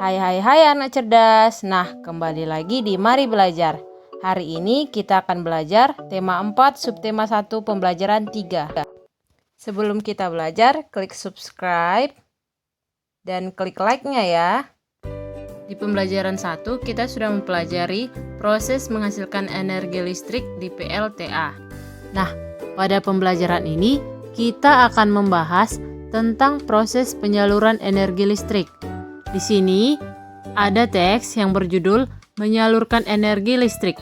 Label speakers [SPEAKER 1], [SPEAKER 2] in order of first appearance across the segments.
[SPEAKER 1] Hai anak cerdas. Nah, kembali lagi di Mari Belajar. Hari ini kita akan belajar tema 4 subtema 1 pembelajaran 3. Sebelum kita belajar, klik subscribe dan klik like-nya ya. Di pembelajaran 1 kita sudah mempelajari proses menghasilkan energi listrik di PLTA. Nah, pada pembelajaran ini kita akan membahas tentang proses penyaluran energi listrik. Di sini ada teks yang berjudul menyalurkan energi listrik.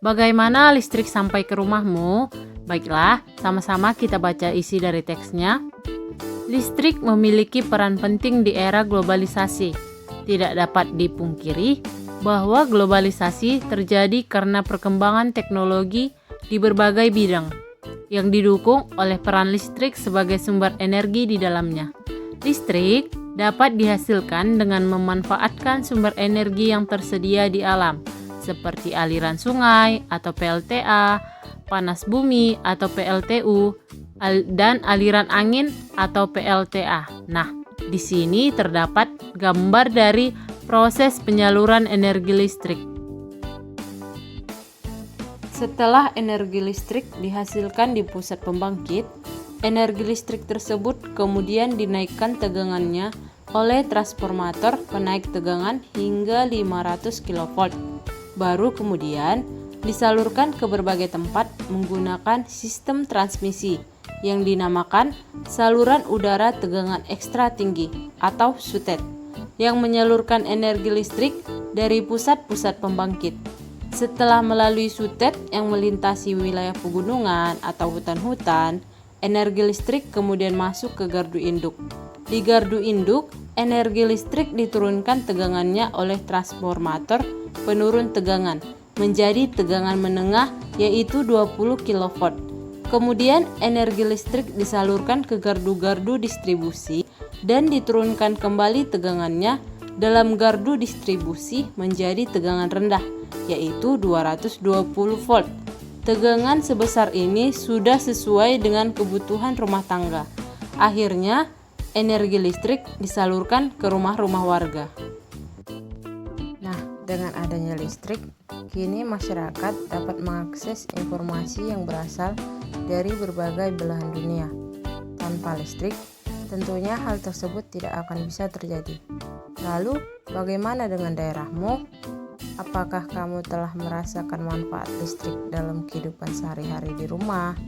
[SPEAKER 1] Bagaimana listrik sampai ke rumahmu? Baiklah, sama-sama kita baca isi dari teksnya. Listrik memiliki peran penting di era globalisasi. Tidak dapat dipungkiri bahwa globalisasi terjadi karena perkembangan teknologi di berbagai bidang yang didukung oleh peran listrik sebagai sumber energi di dalamnya. Listrik dapat dihasilkan dengan memanfaatkan sumber energi yang tersedia di alam, seperti aliran sungai atau PLTA, panas bumi atau PLTU, dan aliran angin atau PLTA. Nah, di sini terdapat gambar dari proses penyaluran energi listrik. Setelah energi listrik dihasilkan di pusat pembangkit, energi listrik tersebut kemudian dinaikkan tegangannya oleh transformator penaik tegangan hingga 500 kV. Baru kemudian disalurkan ke berbagai tempat menggunakan sistem transmisi yang dinamakan saluran udara tegangan ekstra tinggi atau SUTET yang menyalurkan energi listrik dari pusat-pusat pembangkit. Setelah melalui SUTET yang melintasi wilayah pegunungan atau hutan-hutan, energi listrik kemudian masuk ke gardu induk. Di gardu induk, energi listrik diturunkan tegangannya oleh transformator penurun tegangan menjadi tegangan menengah yaitu 20 kV. Kemudian energi listrik disalurkan ke gardu-gardu distribusi dan diturunkan kembali tegangannya dalam gardu distribusi menjadi tegangan rendah yaitu 220 volt. Tegangan sebesar ini sudah sesuai dengan kebutuhan rumah tangga. Akhirnya, energi listrik disalurkan ke rumah-rumah warga. Nah, dengan adanya listrik, kini masyarakat dapat mengakses informasi yang berasal dari berbagai belahan dunia. Tanpa listrik, tentunya hal tersebut tidak akan bisa terjadi. Lalu, bagaimana dengan daerahmu? Apakah kamu telah merasakan manfaat listrik dalam kehidupan sehari-hari di rumah?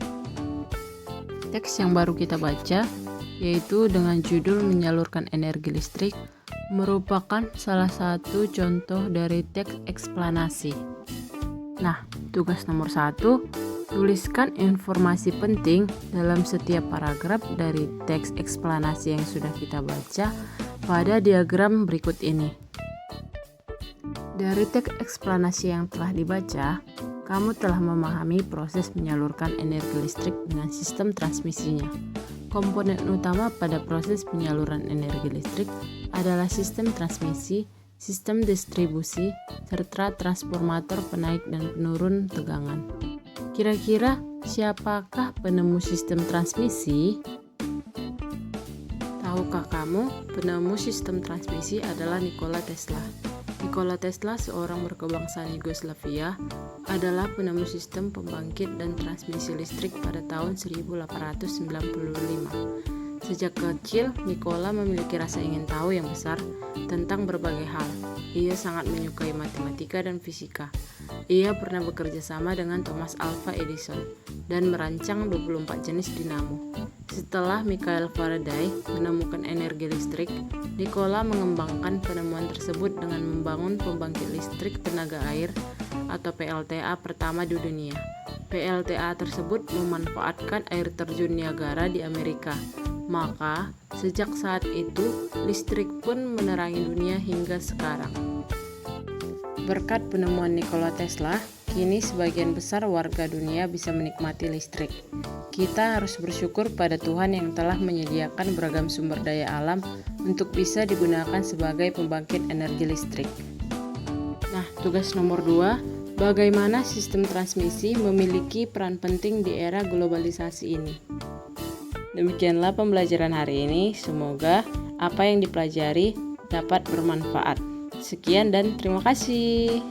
[SPEAKER 1] Teks yang baru kita baca, yaitu dengan judul menyalurkan energi listrik, merupakan salah satu contoh dari teks eksplanasi. Nah, tugas nomor 1, tuliskan informasi penting dalam setiap paragraf dari teks eksplanasi yang sudah kita baca pada diagram berikut ini. Dari teks eksplanasi yang telah dibaca, kamu telah memahami proses menyalurkan energi listrik dengan sistem transmisinya. Komponen utama pada proses penyaluran energi listrik adalah sistem transmisi, sistem distribusi, serta transformator penaik dan penurun tegangan. Kira-kira siapakah penemu sistem transmisi? Tahukah kamu, penemu sistem transmisi adalah Nikola Tesla. Nikola Tesla, seorang berkebangsaan Yugoslavia, adalah penemu sistem pembangkit dan transmisi listrik pada tahun 1895. Sejak kecil, Nikola memiliki rasa ingin tahu yang besar tentang berbagai hal. Ia sangat menyukai matematika dan fisika. Ia pernah bekerja sama dengan Thomas Alva Edison dan merancang 24 jenis dinamo. Setelah Michael Faraday menemukan energi listrik, Nikola mengembangkan penemuan tersebut dengan membangun pembangkit listrik tenaga air atau PLTA pertama di dunia. PLTA tersebut memanfaatkan air terjun Niagara di Amerika. Maka, sejak saat itu, listrik pun menerangi dunia hingga sekarang. Berkat penemuan Nikola Tesla, kini sebagian besar warga dunia bisa menikmati listrik. Kita harus bersyukur pada Tuhan yang telah menyediakan beragam sumber daya alam untuk bisa digunakan sebagai pembangkit energi listrik. Nah, tugas nomor 2, bagaimana sistem transmisi memiliki peran penting di era globalisasi ini. Demikianlah pembelajaran hari ini. Semoga apa yang dipelajari dapat bermanfaat. Sekian dan terima kasih.